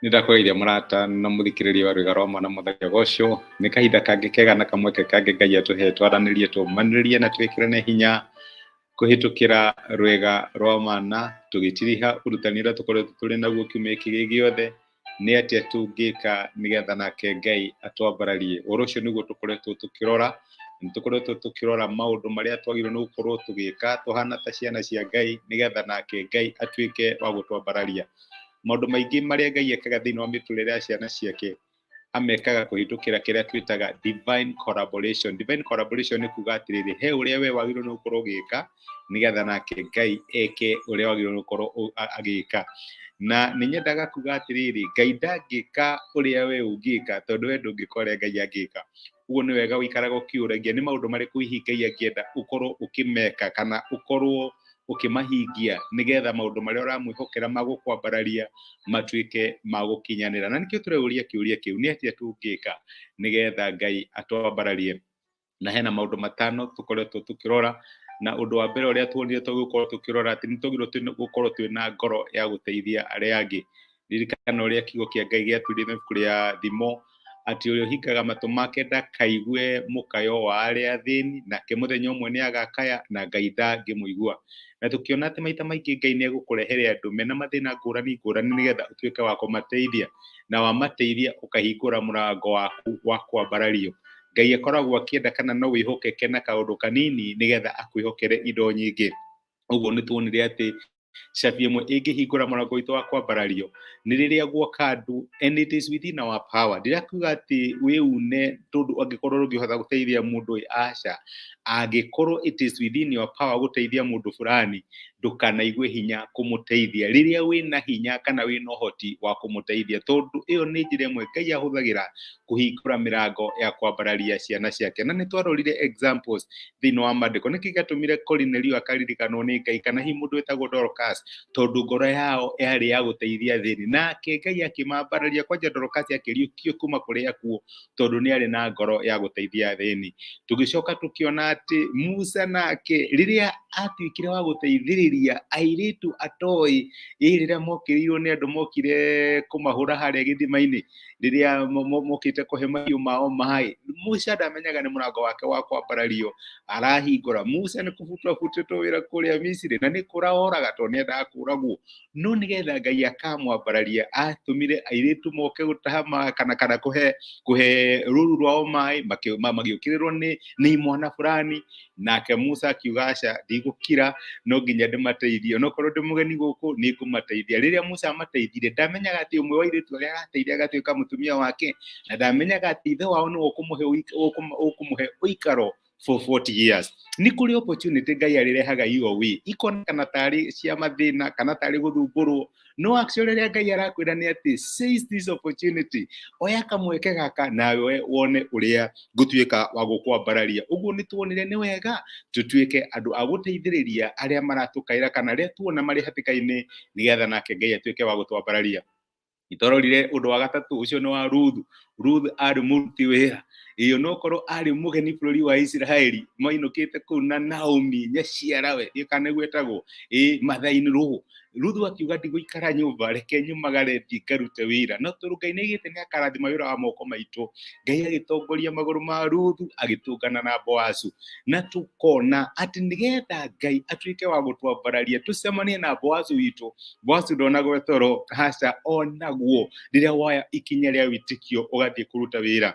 Nĩndakũgeithia mũrata na mũthikĩrĩria wa Rwĩga rwa Mwana mũthenya gocio nĩ kahinda kangĩ kega na kamweke kangĩ Ngai atũhe twaranĩrie tũmanĩrĩrie na twĩkĩrane hinya kũhĩtũkĩra Rwĩga rwa Mwana tũgĩtiriha ũrutani ũrĩa tũkoretwo tũrĩ naguo kiumia gĩkĩ gĩothe nĩ atĩa tũngĩka nĩgetha nake Ngai atwambararie. Ũhoro ũcio nĩguo tũkoretwo tũkĩrora, nĩtũkoretwo tũkĩrora maũndũ marĩa twagĩrĩirwo nĩ gũkorwo tũgĩka tũhana ta ciana cia Ngai nĩgetha nake Ngai atuĩke wa gũtwambararia. Maũndũ maingĩ marĩa Ngai ekaga thĩinĩ wa mĩtũrĩre ya ciana ciake amekaga kũhĩtũkĩra kĩrĩa twĩtaga divine collaboration. Divine collaboration nĩ kuga atĩrĩrĩ, he ũrĩa we wagĩrĩirwo nĩ gũkorwo ũgĩka nĩgetha nake Ngai eke ũrĩa wagĩrĩirwo nĩ gũkorwo agĩka. Na nĩ nyendaga kuga atĩrĩrĩ, Ngai ndangĩka ũrĩa we ũngĩka tondũ we ndũngĩka ũrĩa Ngai angĩka. Ũguo nĩ wega ũikaraga ũkĩũragia nĩ maũndũ marĩkũ hihi Ngai angĩenda ũkorwo ũkĩmeka kana ũkorwo ũkĩmahingia nĩgetha maũndũ marĩa ũramwĩhokera ma gũkwambararia matuĩke ma gũkinyanĩra. Na nĩkĩo tũreuria kĩũria kĩu, nĩ atĩa tũngĩka nĩgetha Ngai atwambararie. Na hena maũndũ matano tũkoretwo tũkĩrora, na ũndũ wa mbere ũrĩa tuonire tũgũkorwo tũkĩrora atĩ nĩtwagĩrĩirwo gũkorwo twĩna ngoro ya gũteithia arĩa angĩ. Ririkana ũrĩa kiugo kĩa Ngai gĩatwĩrĩte ibuku rĩa Thimo atĩ ũrĩa ũhingaga matũ make ndakaigue mũkayo wa arĩa athĩni, nake mũthenya ũmwe nĩ agakaya na Ngai ndangĩmũigua. Na tũkĩona atĩ maita maingĩ Ngai nĩ egũkũrehere andũ mena mathĩna ngũrani ngũrani nĩgetha ũtuĩke wa kũmateithia, na wamateithia ũkahingũra mũrango waku wa kwambarario. Ngai akoragwo akĩenda kana no wĩhokeke na kaũndũ kanini nĩgetha akwĩhokere indo nyingĩ. Ũguo nĩ tuonire atĩ cabi ĩmwe ĩngĩhingũra mũrango witũ wa kwambarario nĩ rĩrĩa guoka andũ, and it is within our power. Ndirakuga atĩ wĩune tondũ angĩkorwo ndũngĩhota gũteithia mũndũ ũyũ, aca. Angĩkorwo it is within your power gũteithia mũndũ fulani, ndũkanaigue hinya kũmũteithia rĩrĩa wĩna hinya kana wĩna ũhoti wa kũmũteithia, tondũ ĩyo nĩ njĩra ĩmwe Ngai ahũthagĩra kũhingũra mĩrango ya kwambararia ciana ciake. Na nĩ twarorire examples thĩinĩ wa maandĩko, nĩkĩ gĩatũmire Cornelio akaririkanwo nĩ Ngai kana hihi mũndũ wĩtagwo Dorcas, tondũ ngoro yao yarĩ ya gũteithia thĩni, nake Ngai akĩmambararia. Kwanja Dorcas akĩriũkio kuma kũrĩa akuũ tondũ nĩ arĩ na ngoro ya gũteithia thĩni. Tũgĩcoka tũkĩona atĩ Musa nake rĩrĩa atuĩkire wa gũteithĩrĩria airĩtu atoĩ, rĩrĩa mokĩrĩirwo nĩ andũ mokire kũmahũra harĩa gĩthima-inĩ, rĩrĩa mokĩte kũhe mahiũ mao maĩ, Musa ndamenyaga nĩ mũrango wake wa kwambarario arahingũra. Musa nĩ kũbutwo abutĩtwo wĩra kũrĩa Misiri na nĩ kũra oraga tondũ nĩendaga kũragwo, no nĩgetha Ngai akamwambararia atũmire airĩtu moke gũtaha kana kũhe rũru rwao maĩ, magĩũkĩrĩrwo nĩ imwana fulani, nake Musa akiuga aca ndigũkira, no nginya ndĩmateithie, onokorwo ndĩ mũgeni gũkũ nĩngũmateithia. Rĩrĩa Musa amateithire ndamenyaga atĩ ũmwe wa airĩtu arĩa arateithia agatuĩka mũtumia wake, na ndamenyaga atĩ ithe wao nĩwe ũkũmũhe ũikaro for 40 years. Nĩ kũrĩ opportunity Ngai arĩrehaga your way, ikonekana tarĩ cia mathĩna kana tarĩ gũthumbũrwo, no actually rĩrĩa Ngai arakwĩra nĩ atĩ seize this opportunity, oya kamweke gaka nawe wone ũrĩa ngũtuĩka wa gũkwambararia. Ũguo nĩ tuonire nĩ wega tũtuĩke andũ a gũteithĩrĩria arĩa maratũkaĩra kana arĩa tuona marĩ hatĩka-inĩ nĩgetha nake Ngai atuĩke wa gũtwambararia. Nĩtwarorire ũndũ wa gatatũ, ũcio nĩ wa Ruthu. Ruthu arĩ mũruti wĩra, onokorwo arĩ mũgeni bũrũri wa Isiraeli, mainũkĩte kũu na Naomi nyaciarawe ĩkanegwetagwo mathainĩ rũũ. Ruthu akiuga ndigũikara nyũmba, reke nyumagare thiĩ ngarute wĩra. No tondũ Ngai nĩaugĩte nĩakarathima wĩra wa moko maitũ, Ngai agĩtongoria magũrũ ma Ruthu agĩtũngana na Boazu. Na tũkona atĩ nĩgetha Ngai atuĩke wa gũtwambararia tũcemanie na Boazu witũ, Boazu ndonagwo toro, aca onagwo rĩrĩa woya ikinya rĩa wĩtĩkio ũgathiĩ kũruta wĩra.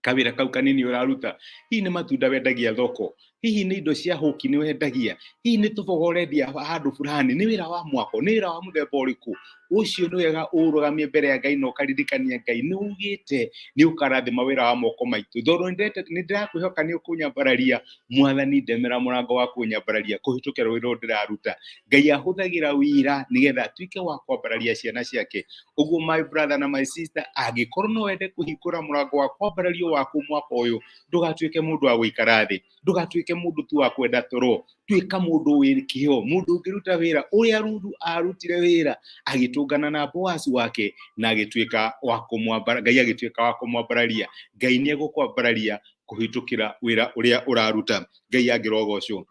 Kawĩra kau kanini ũraruta, hihi nĩ matunda wendagia thoko, hihi nĩ indo cia hũki nĩ wendagia, hihi nĩ tũboga ũrendia handũ fulani, nĩ wĩra wa mwako, nĩ wĩra wa mũthemba ũrĩkũ, ũcio nĩ wega ũrũgamie mbere ya Ngai na ũkaririkania Ngai nĩ ugĩte nĩ ũkarathima wĩra wa moko maitũ. Tondũ nĩ ndĩrakwĩhoka nĩ ũkũnyambararia, Mwathani ndemera mũrango wa kũnyambararia kũhĩtũkĩra wĩra ũrĩa ndĩraruta. Ngai ahũthagĩra wĩra nĩgetha atuĩke wa kwambararia ciana ciake. Ũguo my brother na my sister, angĩkorwo no wende kũhingũra mũrango wa kwambarario waku mwaka ũyũ, ndũgatuĩke mũndũ wa gũikara thĩ, ndũgatuĩke mũndũ tu wa kwenda toro, tuĩka mũndũ wĩ kĩo, mũndũ ũngĩruta wĩra ũrĩa Ruthu arutire wĩra agĩtũngana na Boazu wake na agĩtuĩka wa kũmwambararia. Ngai agĩtuĩka wa kũmwambararia. Ngai nĩ egũkwambararia kũhĩtũkĩra wĩra ũrĩa ũraruta. Ngai angĩrogocwo.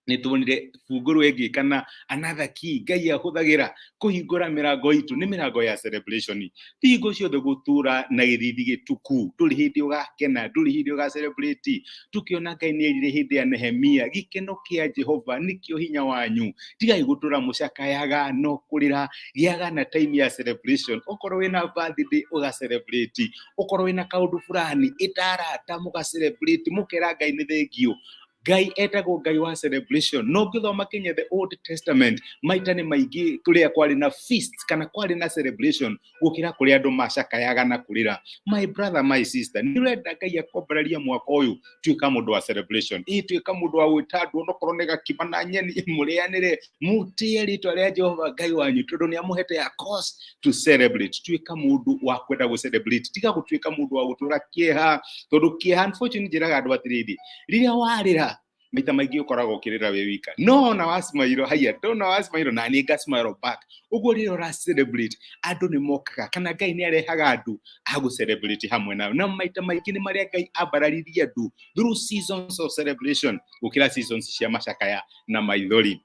nituonire funguru egi kana another key Ngai ahuthagira kuhingura mirango itu ni mirango ya celebration tingo ciothe gutura na githithi gituku nduri hindi ugakena nduri hindi uga celebrate tukiona Ngai ni erire hindi ya Nehemia gikeno kia Jehova nikio hinya wanyu tigai gutura mucakayaga no kurira giaga na time ya celebration okorwo wina birthday uga celebrate okorwo wina kaundu fulani itarata muga celebrate mukera Ngai ni thengio Ngai etagwo Ngai wa celebration no ngithoma Kenya the Old Testament maita ni maingi kuria kwari na feast kana kwari na celebration gukira kuria andu macakayaga na kurira my brother my sister nirenda Ngai akombararia mwaka uyu tuika mundu wa celebration tuika mundu wa gwitandwo no korwo ni gakima na nyeni murianire mutie ritwa ria Jehova Ngai wanyu tondu ni amuhete ya cause to celebrate tuika mundu wa kwenda gu celebrate tiga gutuika mundu wa gutura kieha tondu kieha unfortunately njiraga andu atiriri riria warira maita maingi ukoragwo kirira we wika no na wasmairo haya ndona wasmairo na ni gasmairo back uguo riro ra celebrate andu ni mokaga kana Ngai ni arehaga andu agu celebrate hamwe nao na maita maingi ni maria Ngai abarariria andu through seasons of celebration ukira seasons cia macakaya na maithori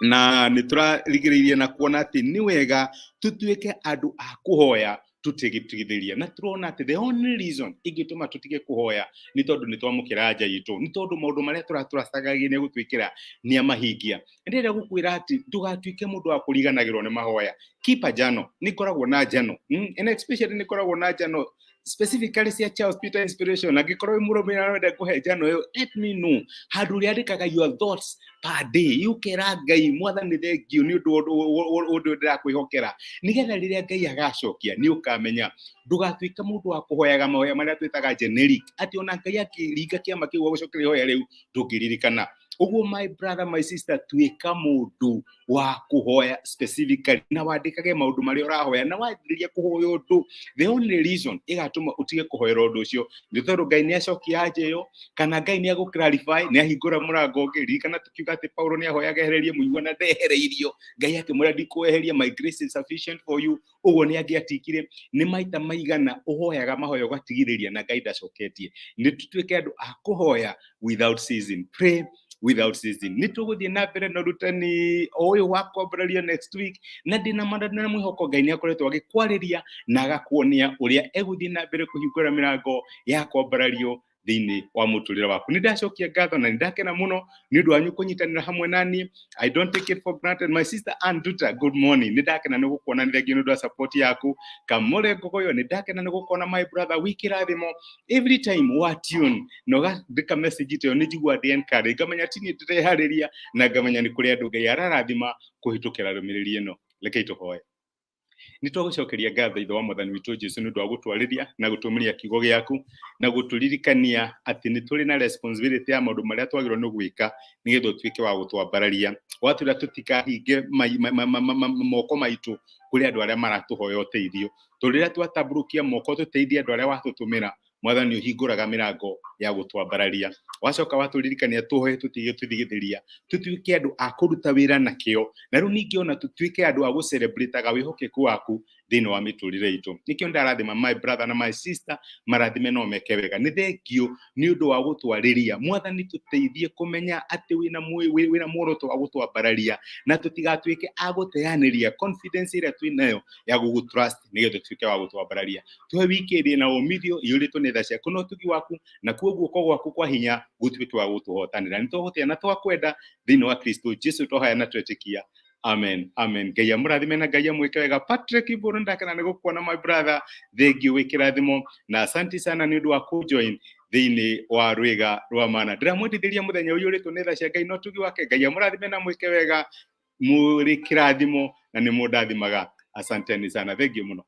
na niturarigiririe na kuona ati ni wega tutuike andu a kuhoya tutigitithiria na turona ati the only reason igituma tutige kuhoya ni tondu ni twamukira nja yitu ni tondu maundu maria turaturacagagia ni gutwikira ni amahingia ndira gukwira ati tugatuike mundu wa kuriganagirwo ni mahoya keep a journal ni koragwo na journal and especially ni koragwo na journal specifically cia Charles Peter inspiration agikorwo murumira wenda kuhe journal yo let me know handu ri andikaga your thoughts per day yukera Ngai mwathani thengio ni undu ndirakwihokera nigetha riria Ngai agacokia ni ukamenya ndugatuika mundu wa kuhoyaga mahoya maria twitaga generic ati ona Ngai akiringa kiama kiu gucokeria hoya riu ndungiririkana uguo my brother my sister tuika mundu wa kuhoya specifically na wandikage maundu maria urahoya na wanjiriria kuhoya undu the only reason igatuma utige kuhoera undu ucio ni tondu Ngai ni acokia ajeyo kana Ngai ni aguklarify ni ahingura murango ngiri kana tukiuga ati Paulo ni ahoyaga ehererie muigua na ndehereirio Ngai akimwira ndikueheria my grace is sufficient for you uguo ni angiatikire ni maita maigana uhoyaga mahoya ugatigiriria na Ngai ndacoketie ni tutuike andu a kuhoya without ceasing pray without ceasing nituguthie na mbere na rutani uyu wa kwambararia next week na ndina mandana mwihoko Ngai ni akoretwo agikwariria na agakuonia uria eguthie na mbere kuhingura mirango ya kwambarario thiini wa muturire waku ni ndacokia ngatho na ndakena muno ni undu wanyu kunyitanira hamwe nani I don't take it for granted my sister Anduta good morning ni ndakena ni gukuona ni thengio ndu support yaku kamore ngogoyo ni ndakena ni gukuona my brother wikirathimo every time wa tune no ga message to ni jigwa de encourage ngamenya tini ndirehariria na ngamenya ni kuri andu Ngai ararathima kuhitukira rumiriri ino leke ituhoye nitwagucokeria ngatho ithe wa mwathani witu Jesu ni undu wa gutwariria na gutumiria kiugo giaku na guturirikania ati ni turi na responsibility ya maundu maria twagirwo ni gwika nigetha twike wa gutwambararia watwira tutikahinge moko maitu kuri andu aria maratuhoya uteithio turira twatamburukia moko tuteithia andu aria watutumira mwathani uhinguraga mirango ya gutwambararia wacoka waturirikania tuhoye tutige tuthigithiria tutuike andu a kuruta wira na kio na riu ningi ona tutuike andu a gucelebrate wihokeku waku thiini wa miturire itu nikio ndarathima my brother na my sister marathime no meke wega ni thengio ni undu wa gutwariria mwathani tuteithie kumenya ati wina muoroto wa gutwambararia na tutigatuike a guteaniria confidence iria twinayo ya gugutrust nigetha tuike wa gutwambararia tuhe wikendi na umithio yuritu ni tha ciaku no tugi waku na kuo guoko gwaku kwa hinya gutuike wa gutuhotanira ni tuhutia na twakwenda thiini wa Kristo Jesu tohaya na twetikia amen amen Ngai amurathime na Ngai amwike wega Patrick Iburu ndakena ni gukuona my brother thengio wikirathimo na asante sana ni undu wa kujoin thiini wa rwega rwa mana ndiramwendithiria muthenya uyu uritu ni tha cia Ngai no tugi wake Ngai amurathime na mwike wega muri kirathimo na ni mundathimaga asanteni sana thengio muno.